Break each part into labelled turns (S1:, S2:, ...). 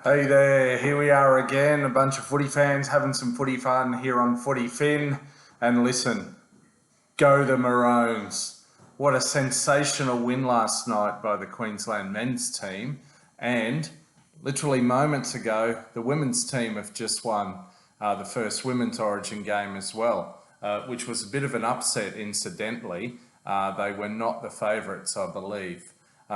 S1: Hey there, here we are again, a bunch of footy fans having some footy fun here on FootyFin. And listen, go the Maroons. What a sensational win last night by the Queensland men's team. And literally moments ago, the women's team have just won the first women's origin game as well, which was a bit of an upset incidentally. They were not the favourites, I believe.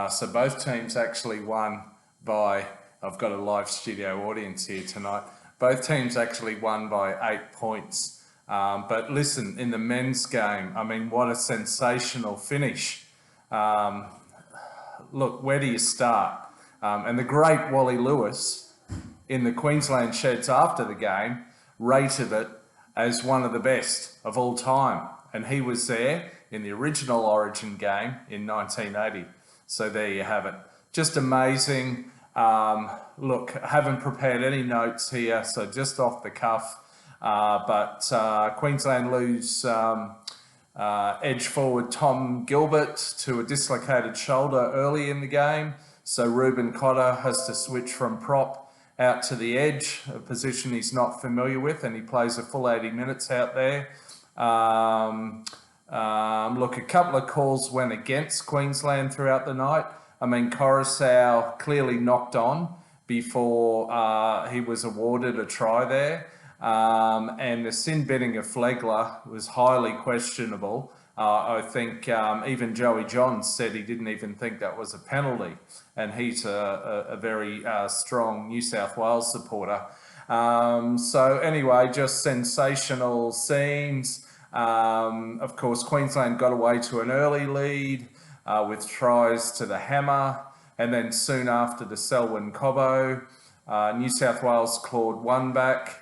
S1: So both teams actually won by, I've got a live studio audience here tonight, both teams actually won by 8 points. But listen, in the men's game, I mean, what a sensational finish. Look, where do you start? And the great Wally Lewis in the Queensland sheds after the game rated it as one of the best of all time. And he was there in the original Origin game in 1980. So there you have it. Just amazing. Look, haven't prepared any notes here, so just off the cuff. But Queensland lose edge forward Tom Gilbert to a dislocated shoulder early in the game. So Ruben Cotter has to switch from prop out to the edge, a position he's not familiar with, and he plays a full 80 minutes out there. Look, a couple of calls went against Queensland throughout the night. I mean, Coruscant clearly knocked on before he was awarded a try there. And the sin binning of Flegler was highly questionable. I think even Joey Johns said he didn't even think that was a penalty. And he's a very strong New South Wales supporter. So anyway, just sensational scenes. Of course, Queensland got away to an early lead with tries to the hammer, and then soon after to Selwyn Cobbo. New South Wales clawed one back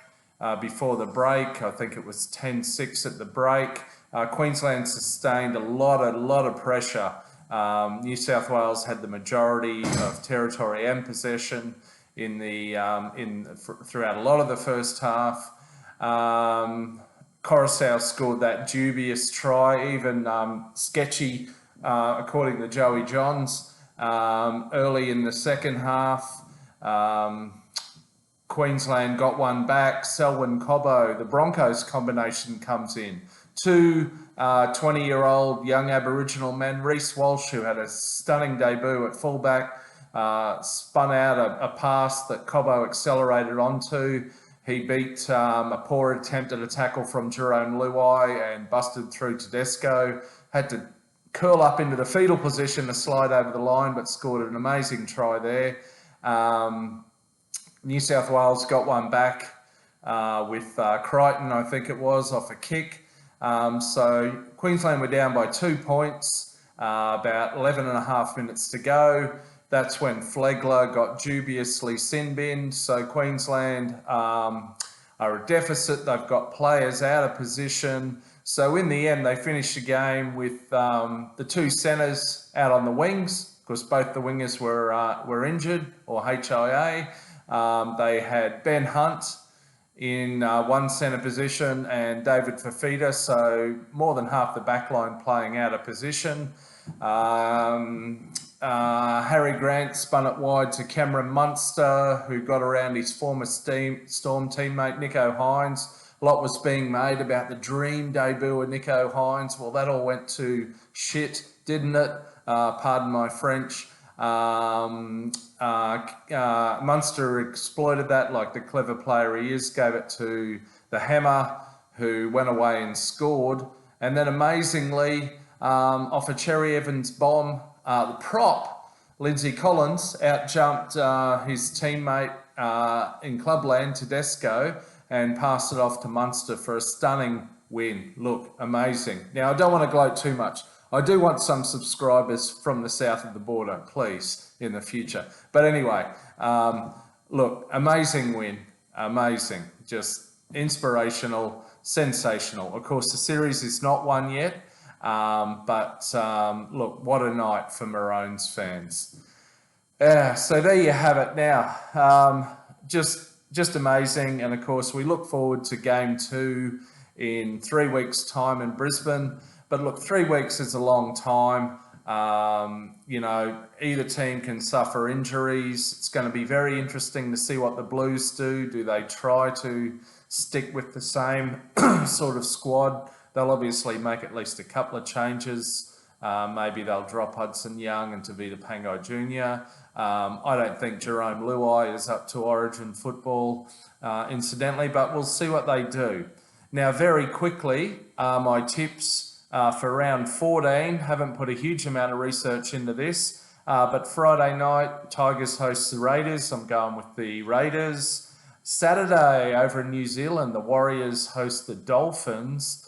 S1: before the break. I think it was 10-6 at the break. Queensland sustained a lot of pressure. New South Wales had the majority of territory and possession in the throughout a lot of the first half. Coruscant scored that dubious try, even sketchy, according to Joey Johns, early in the second half. Queensland got one back. Selwyn Cobbo, the Broncos combination comes in. Two 20-year-old young Aboriginal men, Reece Walsh, who had a stunning debut at fullback, spun out a pass that Cobbo accelerated onto. He beat a poor attempt at a tackle from Jerome Luai and busted through Tedesco. Had to curl up into the fetal position to slide over the line, but scored an amazing try there. New South Wales got one back with Crichton, I think it was, off a kick. So Queensland were down by 2 points, about 11 and a half minutes to go. That's when Flegler got dubiously sin-binned. So Queensland are a deficit. They've got players out of position. So in the end, they finished the game with the two centres out on the wings, because both the wingers were injured or HIA. They had Ben Hunt in one centre position and David Fafita, so more than half the backline playing out of position. Harry Grant spun it wide to Cameron Munster, who got around his former Storm teammate Nico Hines. A lot was being made about the dream debut of Nico Hines. Well, that all went to shit, didn't it? Pardon my French. Munster exploited that like the clever player he is, gave it to the hammer, who went away and scored. And then amazingly, off a Cherry Evans bomb, the prop, Lindsay Collins, outjumped his teammate in Clubland, Tedesco, and passed it off to Munster for a stunning win. Look, amazing. Now, I don't want to gloat too much. I do want some subscribers from the south of the border, please, in the future. But anyway, look, amazing win. Amazing. Just inspirational, sensational. Of course, the series is not won yet. But look, what a night for Maroons fans. Yeah, so there you have it now. Just amazing. And of course, we look forward to game 2 in 3 weeks' time in Brisbane. But look, 3 weeks is a long time. You know, either team can suffer injuries. It's going to be very interesting to see what the Blues do. Do they try to stick with the same sort of squad? They'll obviously make at least a couple of changes. Maybe they'll drop Hudson Young and Tavita Pangai Jr. I don't think Jerome Luai is up to Origin football, incidentally, but we'll see what they do. Now, very quickly, my tips for round 14. Haven't put a huge amount of research into this, but Friday night, Tigers host the Raiders. I'm going with the Raiders. Saturday, over in New Zealand, the Warriors host the Dolphins.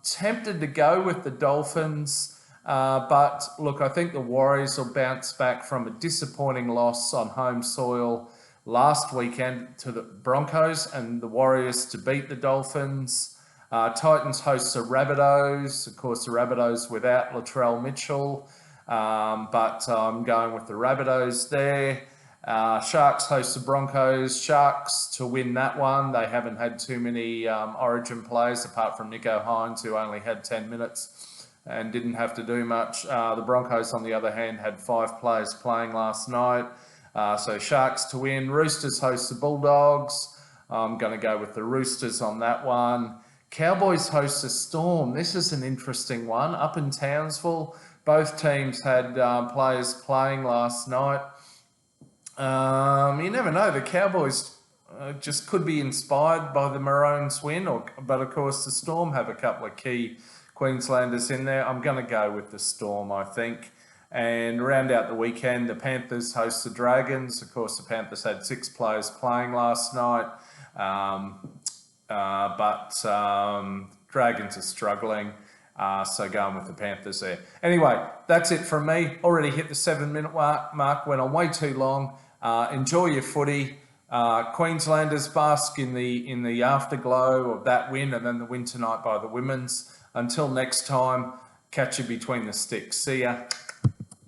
S1: Tempted to go with the Dolphins, but look, I think the Warriors will bounce back from a disappointing loss on home soil last weekend to the Broncos, and the Warriors to beat the Dolphins. Titans host the Rabbitohs. Of course, the Rabbitohs without Latrell Mitchell, but I'm going with the Rabbitohs there. Sharks host the Broncos. Sharks to win that one. They haven't had too many Origin players apart from Nico Hines, who only had 10 minutes and didn't have to do much. The Broncos, on the other hand, had 5 players playing last night. So Sharks to win. Roosters host the Bulldogs. I'm going to go with the Roosters on that one. Cowboys host the Storm. This is an interesting one. Up in Townsville, both teams had players playing last night. You never know. The Cowboys just could be inspired by the Maroons win, but of course the Storm have a couple of key Queenslanders in there. I'm going to go with the Storm, I think. And round out the weekend, the Panthers host the Dragons. Of course, the Panthers had 6 players playing last night, but Dragons are struggling. So going with the Panthers there. Anyway, that's it from me. Already hit the 7-minute mark. Went on way too long. Enjoy your footy. Queenslanders bask in the afterglow of that win, and then the win tonight by the women's. Until next time, catch you between the sticks. See ya.